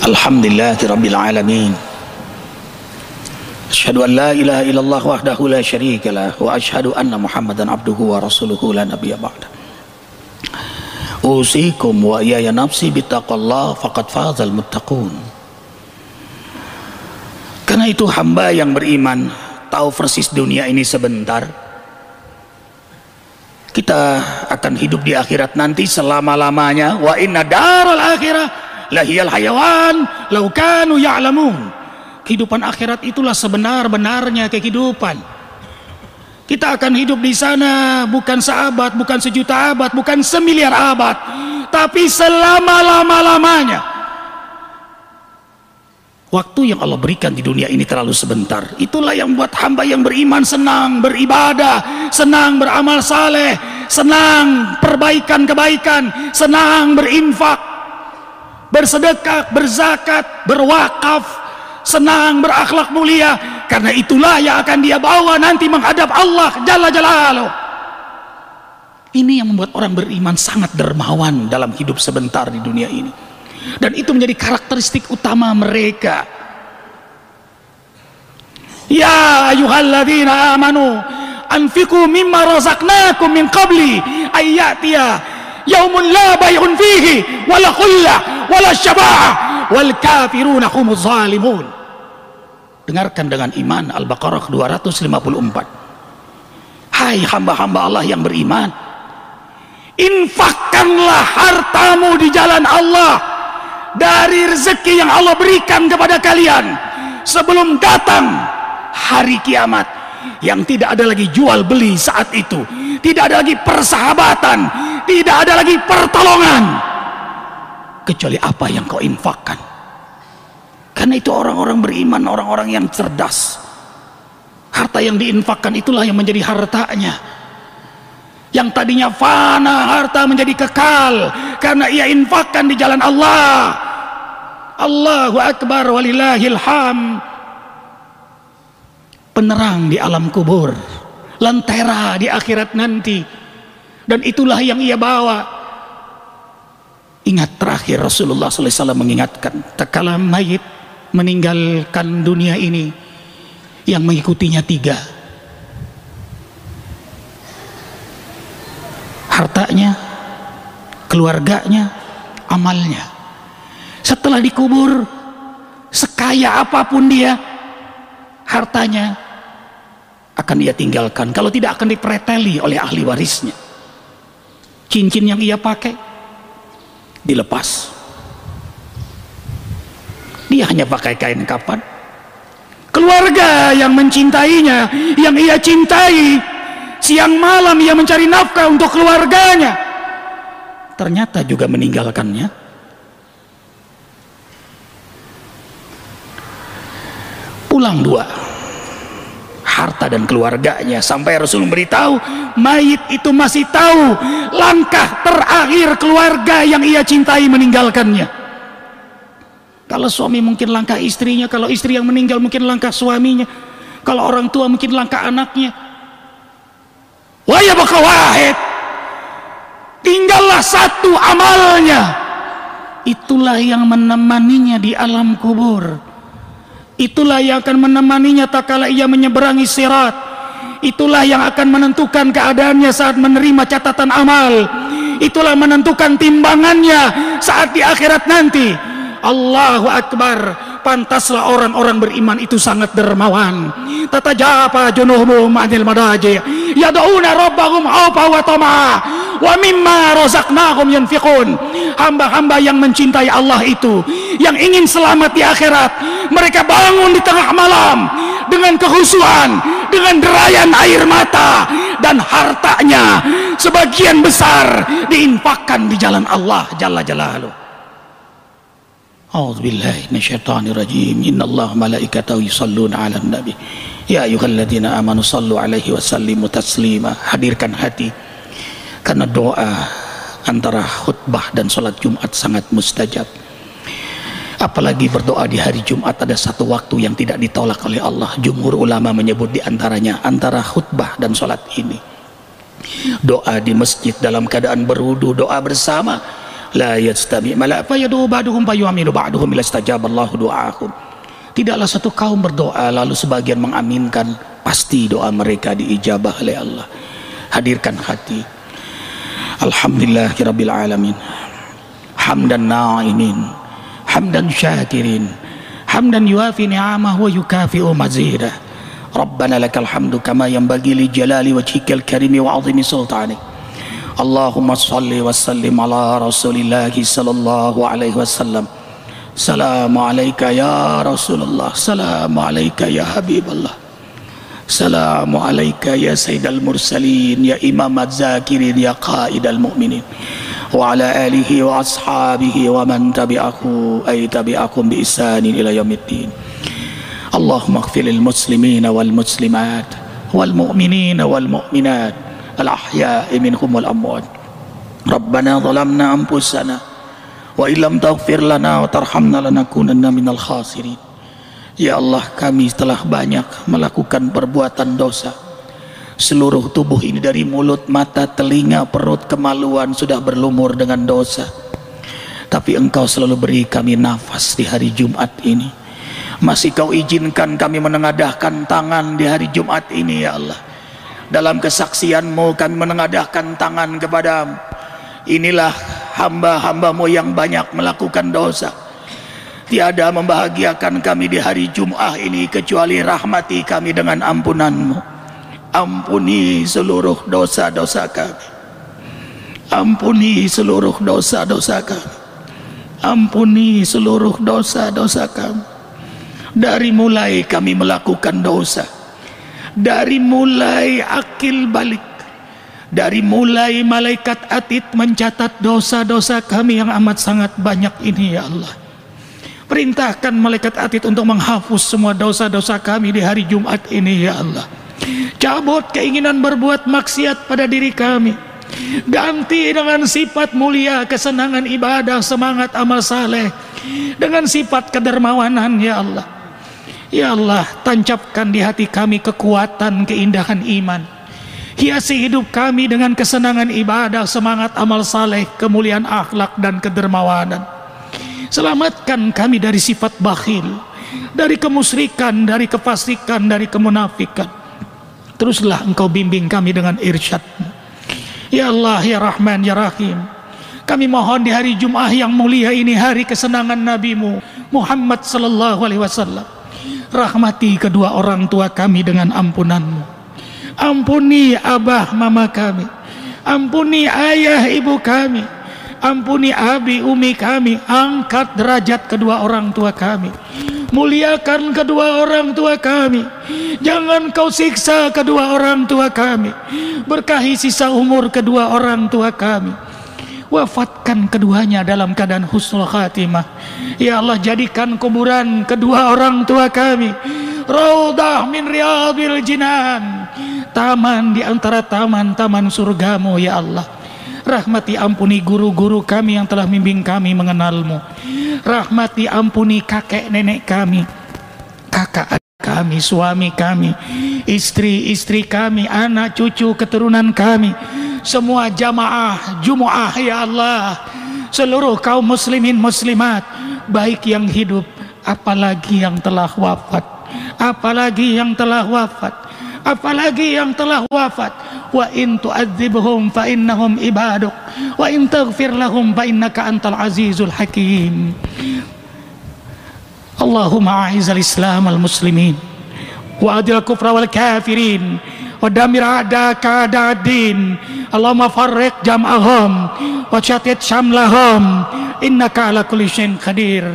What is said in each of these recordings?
Alhamdulillahirabbil alamin. Asyhadu an la ilaha illallah wahdahu la syarikalah wa asyhadu anna Muhammadan abduhu wa rasuluhu la nabiyya ba'da. Usikum wa iyaya nafsi bittaqwallah faqad fazal muttaqun. Karena itu hamba yang beriman tahu persis dunia ini sebentar. Kita akan hidup di akhirat nanti selama-lamanya. Wa inna daral akhirah lahiyal hayawan law kanu ya'lamun. Kehidupan akhirat itulah sebenar-benarnya kehidupan. Kita akan hidup di sana bukan seabad, bukan sejuta abad, bukan semiliar abad, tapi selama-lama-lamanya. Waktu yang Allah berikan di dunia ini terlalu sebentar. Itulah yang membuat hamba yang beriman senang beribadah, senang beramal saleh, senang perbaikan kebaikan, senang berinfak, bersedekah, berzakat, berwakaf, senang berakhlak mulia. Karena itulah yang akan dia bawa nanti menghadap Allah Jalla Jalaluh. Ini yang membuat orang beriman sangat dermawan dalam hidup sebentar di dunia ini. Dan itu menjadi karakteristik utama mereka. Ya ayyuhalladzina amanu anfiqu mimma razaqnakum min qabli ayyatiya yaumun la bay'un fihi wala khullah wala syafa'ah wal kafiruna humuz zalimun. Dengarkan dengan iman, Al-Baqarah 254. Hai hamba-hamba Allah yang beriman, infakkanlah hartamu di jalan Allah dari rezeki yang Allah berikan kepada kalian sebelum datang hari kiamat, yang tidak ada lagi jual beli saat itu, tidak ada lagi persahabatan, tidak ada lagi pertolongan kecuali apa yang kau infakkan. Karena itu orang-orang beriman, orang-orang yang cerdas, harta yang diinfakkan itulah yang menjadi hartanya. Yang tadinya fana, harta menjadi kekal karena ia infakkan di jalan Allah. Allahu Akbar walillahil ham. Penerang di alam kubur, lentera di akhirat nanti, dan itulah yang ia bawa. Ingat terakhir Rasulullah SAW mengingatkan, tatkala mayit meninggalkan dunia ini, yang mengikutinya 3: hartanya, keluarganya, amalnya. Setelah dikubur, sekaya apapun dia, hartanya akan dia tinggalkan. Kalau tidak, akan dipreteli oleh ahli warisnya. Cincin yang ia pakai dilepas, dia hanya pakai kain kafan. Keluarga yang mencintainya, yang ia cintai, siang malam ia mencari nafkah untuk keluarganya, ternyata juga meninggalkannya. Pulang 2, harta dan keluarganya, sampai Rasul memberitahu mayit itu masih tahu langkah terakhir keluarga yang ia cintai meninggalkannya. Kalau suami mungkin langkah istrinya, kalau istri yang meninggal mungkin langkah suaminya, kalau orang tua mungkin langkah anaknya. Wa yabqa wahid, tinggallah satu amalnya. Itulah yang menemaninya di alam kubur. Itulah yang akan menemaninya tatkala ia menyeberangi sirat. Itulah yang akan menentukan keadaannya saat menerima catatan amal. Itulah menentukan timbangannya saat di akhirat nanti. Allahu Akbar. Pantaslah orang-orang beriman itu sangat dermawan. Tatajapa junuhum 'anil madaji yad'una rabbahum khaufa wa tama'a wa mimma razaqnahum yunfiqun. Hamba-hamba yang mencintai Allah itu, yang ingin selamat di akhirat, mereka bangun di tengah malam dengan kehusuan, dengan derayan air mata, dan hartanya sebagian besar diinfakkan di jalan Allah Jalla Jalaluh. A'udzubillahi minasyaitonirrajim. Innallaha malaikatahu yusholluna 'alan nabi ya ayyuhalladzina amanu shallu 'alaihi wa sallimu taslima. Hadirkan hati, karena doa antara khutbah dan sholat Jumat sangat mustajab. Apalagi berdoa di hari Jumat, ada satu waktu yang tidak ditolak oleh Allah. Jumhur ulama menyebut diantaranya antara khutbah dan sholat ini. Doa di masjid dalam keadaan berwudu, doa bersama la yastami mala fa yadu ba'duhum fa yu'minu ba'duhum ila istajaballahu du'ahum. Tidaklah satu kaum berdoa lalu sebagian mengaminkan, pasti doa mereka diijabah oleh Allah. Hadirkan hati. Alhamdulillahirabbil alamin. Hamdan na'imin, hamdan syakirin, hamdan yuafi ni'amahu wa yukafi'u mazidah. Rabbana lakal hamdu kama yanbaghi li jalali wajhikal karimi wa 'azimi sultanik. Allahumma salli wa sallim ala rasulillahi sallallahu alaihi wasallam. Assalamu alayka ya Rasulullah, assalamu alayka ya Habiballah, assalamu alayka ya Sayyidal Mursalin, ya Imam Az-Zakirin, ya Qaidal Mu'minin, wa ala alihi wa ashabihi wa man tabi'ahu ay tabi'akum bi ihsanin ila yaumiddin. Allahumma ighfir lil muslimina wal muslimat wal mu'minina wal mu'minat al ahya'i minhum wal amwat. Rabbana zalamna anfusana wa illam taghfir lana wa tarhamna lanakunanna minal khasirin. Ya Allah, kami telah banyak melakukan perbuatan dosa. Seluruh tubuh ini dari mulut, mata, telinga, perut, kemaluan sudah berlumur dengan dosa. Tapi Engkau selalu beri kami nafas di hari Jumat ini. Masih Kau izinkan kami menengadahkan tangan di hari Jumat ini, ya Allah. Dalam kesaksian-Mu kami menengadahkan tangan kepadamu. Inilah hamba-hambamu yang banyak melakukan dosa. Tiada membahagiakan kami di hari Jum'ah ini kecuali rahmati kami dengan ampunan-Mu. Ampuni seluruh dosa-dosa kami. Ampuni seluruh dosa-dosa kami. Ampuni seluruh dosa-dosa kami. Dari mulai kami melakukan dosa, dari mulai akil balik, dari mulai malaikat atid mencatat dosa-dosa kami yang amat sangat banyak ini, ya Allah. Perintahkan malaikat atid untuk menghapus semua dosa-dosa kami di hari Jumat ini, ya Allah. Cabut keinginan berbuat maksiat pada diri kami. Ganti dengan sifat mulia, kesenangan ibadah, semangat amal saleh, dengan sifat kedermawanan, ya Allah. Ya Allah, tancapkan di hati kami kekuatan, keindahan iman. Hiasi hidup kami dengan kesenangan ibadah, semangat amal saleh, kemuliaan akhlak dan kedermawanan. Selamatkan kami dari sifat bakhil, dari kemusyrikan, dari kefasikan, dari kemunafikan. Teruslah Engkau bimbing kami dengan irsyad-Mu. Ya Allah, ya Rahman, ya Rahim, kami mohon di hari Jum'ah yang mulia ini, hari kesenangan Nabi-Mu Muhammad sallallahu alaihi wasallam, rahmati kedua orang tua kami dengan ampunan-Mu. Ampuni abah mama kami, ampuni ayah ibu kami, ampuni abi umi kami. Angkat derajat kedua orang tua kami, muliakan kedua orang tua kami. Jangan Kau siksa kedua orang tua kami. Berkahi sisa umur kedua orang tua kami. Wafatkan keduanya dalam keadaan husnul khatimah. Ya Allah, jadikan kuburan kedua orang tua kami raudhah min riyadil jinan, taman di antara taman-taman surga-Mu, ya Allah. Rahmati ampuni guru-guru kami yang telah membimbing kami mengenal-Mu. Rahmati ampuni kakek nenek kami, kakak kami, suami kami, istri-istri kami, anak cucu keturunan kami, semua jamaah Jumu'ah, ya Allah. Seluruh kaum muslimin muslimat, baik yang hidup apalagi yang telah wafat, apalagi yang telah wafat, apalagi yang telah wafat. Wa in tu'adzibhum fa innahum ibaduk wa in taghfir lahum fa innaka antal azizul hakim. Allahumma a'izal islam al muslimin wa adil kufra wal kafirin wa damir a'daka a'dad-din. Allahumma farriq jam'ahum wa syatit syamlahum innaka ala kulli syai'in qadir.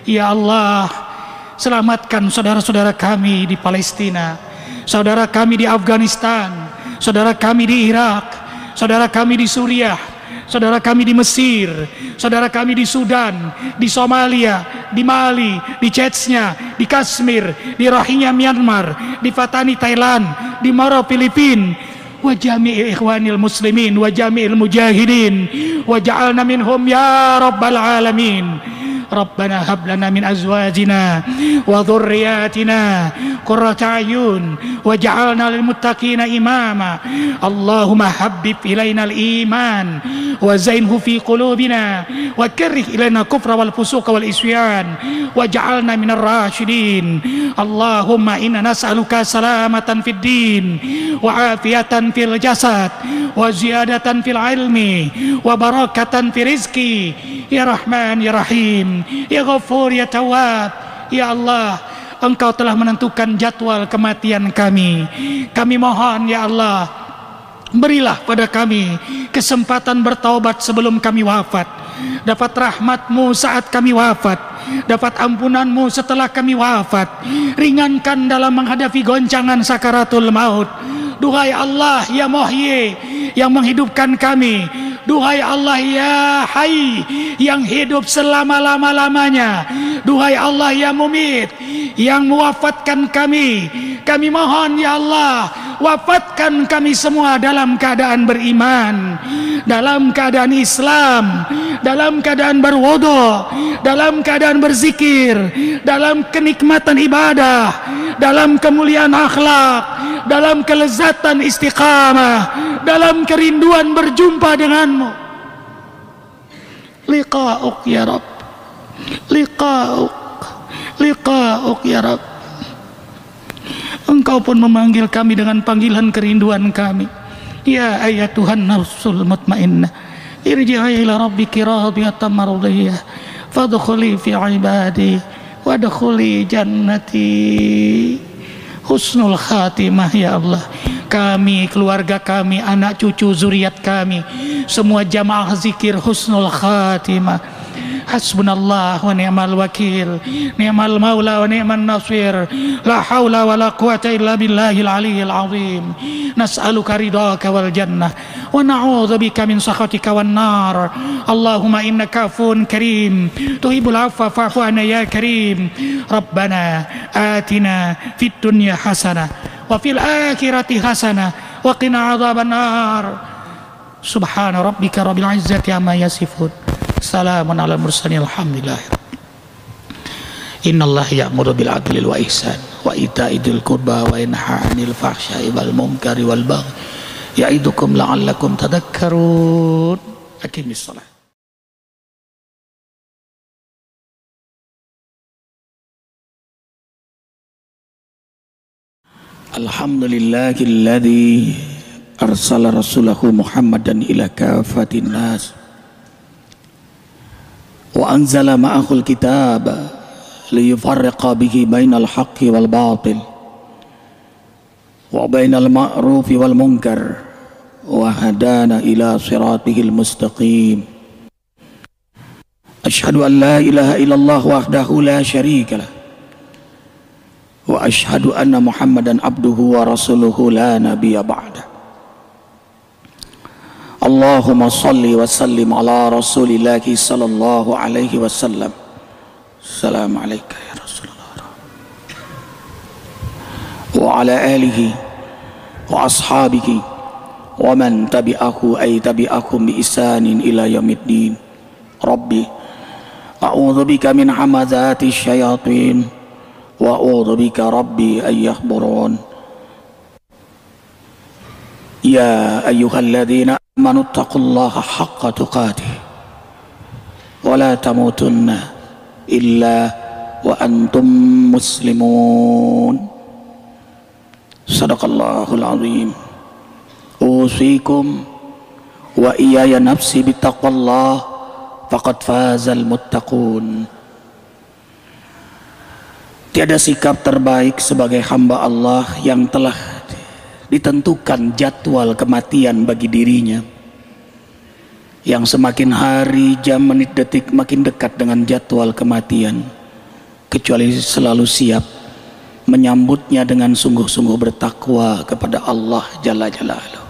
Ya Allah, selamatkan saudara-saudara kami di Palestina, saudara kami di Afghanistan, saudara kami di Irak, saudara kami di Suriah, saudara kami di Mesir, saudara kami di Sudan, di Somalia, di Mali, di Chechnya, di Kashmir, di Rohingya Myanmar, di Fatani Thailand, di Moro Filipina, wa jami'i ikhwanil muslimin wa jami'il mujahidin wa ja'alna minhum ya rabbal alamin. Rabbana hab lana min azwajina wa dhurriyyatina qurrata a'yun waj'alna lil muttaqina imama. Allahumma habbib ilaina al iman wa zainhu fi qulubina wa karrih ilaina kufra wal fusuqa wal isyan waj'alna minar rasyidin. Allahumma inna nas'aluka salamatan fid din wa afiyatan fil jasad wa ziyadatan fil ilmi wa barakatan fi rizki ya Rahman ya Rahim ya Ghafur ya Tawwab. Ya Allah, Engkau telah menentukan jadwal kematian kami. Kami mohon ya Allah, berilah pada kami kesempatan bertaubat sebelum kami wafat, dapat rahmat-Mu saat kami wafat, dapat ampunan-Mu setelah kami wafat, ringankan dalam menghadapi goncangan sakaratul maut. Duhai Allah ya Muhyi, yang menghidupkan kami, duhai Allah ya Hayy, yang hidup selama-lama-lamanya, duhai Allah ya Mumit, yang mewafatkan kami. Kami mohon ya Allah, wafatkan kami semua dalam keadaan beriman, dalam keadaan Islam, dalam keadaan berwudu, dalam keadaan berzikir, dalam kenikmatan ibadah, dalam kemuliaan akhlak, dalam kelezatan istiqamah, dalam kerinduan berjumpa denganmu. Liqa'uk ya Rabb, liqa'uk ya Rabb. Engkau pun memanggil kami dengan panggilan kerinduan kami. Ya ayatuhan nafsul mutmainnah, irji'i ila rabbiki radiyatan mardiyah, fadkhuli fi ibadi wadkhuli jannati. Husnul khatimah ya Allah. Kami, keluarga kami, anak cucu zuriat kami, semua jamaah zikir husnul khatimah. Hasbunallah wa ni'mal wakil, ni'mal maula wa ni'man nasir, la hawla wa la quwata illa billahil aliyyil azim. Nas'aluka ridhaka wal jannah wa na'udzubika min sakhatika wan nar. Allahumma innaka afuwun karim tuhibbul afwa fa'fu anna ya karim. Rabbana atina fid dunya hasanah wa fil akhirati hasanah wa qina adzaban nar. Subhana rabbika rabbil izzati amma yasifun, salamun alal mursalin, alhamdulillah. Innallaha ya'muru bil adli wa ihsan wa ita'i dzil qurba wa yanha 'anil fahsya'i wal munkari wal baghi ya'idukum la'allakum tadhakkarun. Aqimis shalah. Alhamdulillahilladzi arsala rasulahu Muhammadan ila kafatin nas wa anzala ma'ahul kitaba liyufarriqa bihi bainal haqqi wal batil wa bainal ma'rufi wal munkar wa hadana ila siratihil mustaqim. Ashhadu an la ilaha illallah wahdahu la syarika lah wa ashhadu anna Muhammadan abduhu wa rasuluhu la nabiyya ba'da. Allahumma salli wa sallim ala rasulillahi sallallahu alaihi wasallam. Assalamu alayka ya Rasulullah wa ala alihi wa ashabihi wa man tabi'ahu ay tabi'akum bi ihsanin ila yaumiddin. Rabbi a'udzu bika min hamazati syayatin wa a'udzu bika rabbi ay yahburun. Ya ayyuhalladzina amanu taqullaha haqqa tuqatih wa la tamutunna illa wa antum muslimun. Sadaqallahul azim. Usikum wa iyaya nafsi bittaqwallah faqad fazal muttaqun. Tiada sikap terbaik sebagai hamba Allah yang telah ditentukan jadwal kematian bagi dirinya, yang semakin hari, jam, menit, detik makin dekat dengan jadwal kematian, kecuali selalu siap menyambutnya dengan sungguh-sungguh bertakwa kepada Allah Jalla Jalaluhu.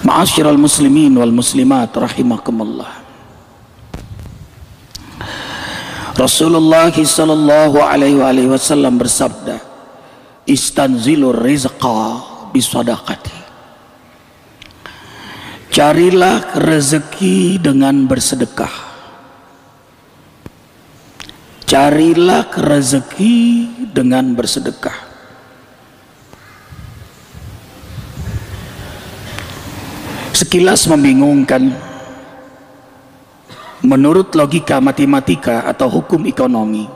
Ma'asyiral muslimin wal muslimat rahimakumullah. Rasulullah sallallahu alaihi wasallam bersabda, istanzilur rizqa bisadaqati. Carilah rezeki dengan bersedekah. Carilah rezeki dengan bersedekah. Sekilas membingungkan. Menurut logika matematika atau hukum ekonomi,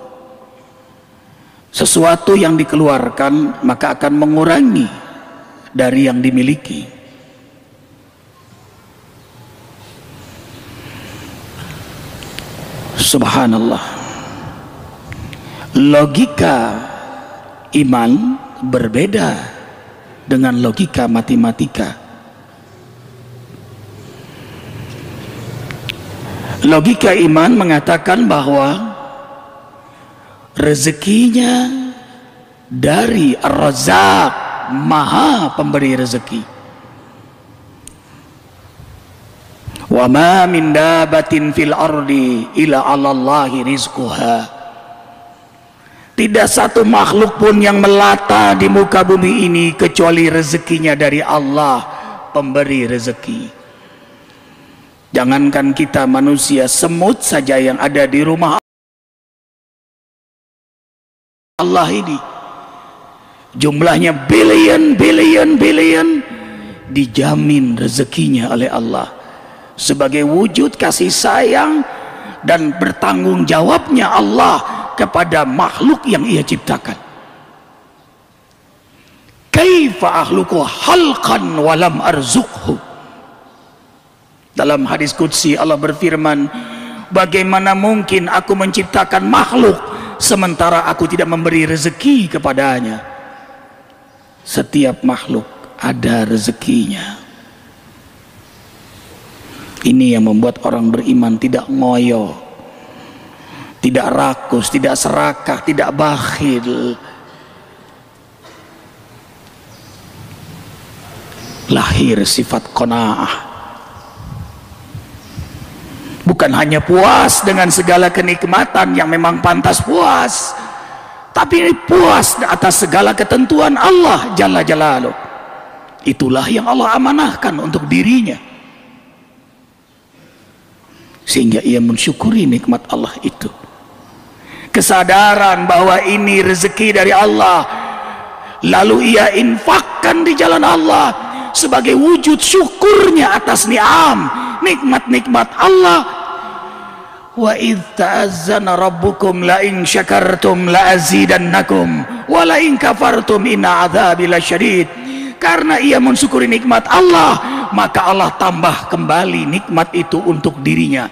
sesuatu yang dikeluarkan maka akan mengurangi dari yang dimiliki. Subhanallah. Logika iman berbeda dengan logika matematika. Logika iman mengatakan bahwa rezekinya dari Ar-Razzaq, Maha pemberi rezeki. Wa ma min dabatin fil ardi illa 'alallahi rizquha. Tidak satu makhluk pun yang melata di muka bumi ini kecuali rezekinya dari Allah, pemberi rezeki. Jangankan kita manusia, semut saja yang ada di rumah Allah ini jumlahnya billion dijamin rezekinya oleh Allah sebagai wujud kasih sayang dan bertanggung jawabnya Allah kepada makhluk yang Ia ciptakan. Kaifa akhluqu halqan walam arzuqhu. Dalam hadis qudsi Allah berfirman, bagaimana mungkin aku menciptakan makhluk sementara aku tidak memberi rezeki kepadanya. Setiap makhluk ada rezekinya. Ini yang membuat orang beriman tidak ngoyo, tidak rakus, tidak serakah, tidak bakhil. Lahir sifat qanaah. Bukan hanya puas dengan segala kenikmatan yang memang pantas puas, tapi puas atas segala ketentuan Allah Jalla Jalaluh. Itulah yang Allah amanahkan untuk dirinya, sehingga ia mensyukuri nikmat Allah itu. Kesadaran bahwa ini rezeki dari Allah, lalu ia infakkan di jalan Allah sebagai wujud syukurnya atas ni'am, nikmat-nikmat Allah. Wa idz ta'azzana rabbukum la in syakartum la azidannakum wa la in kafartum inna adzabi lasyadid. Karena ia mensyukuri nikmat Allah, maka Allah tambah kembali nikmat itu untuk dirinya.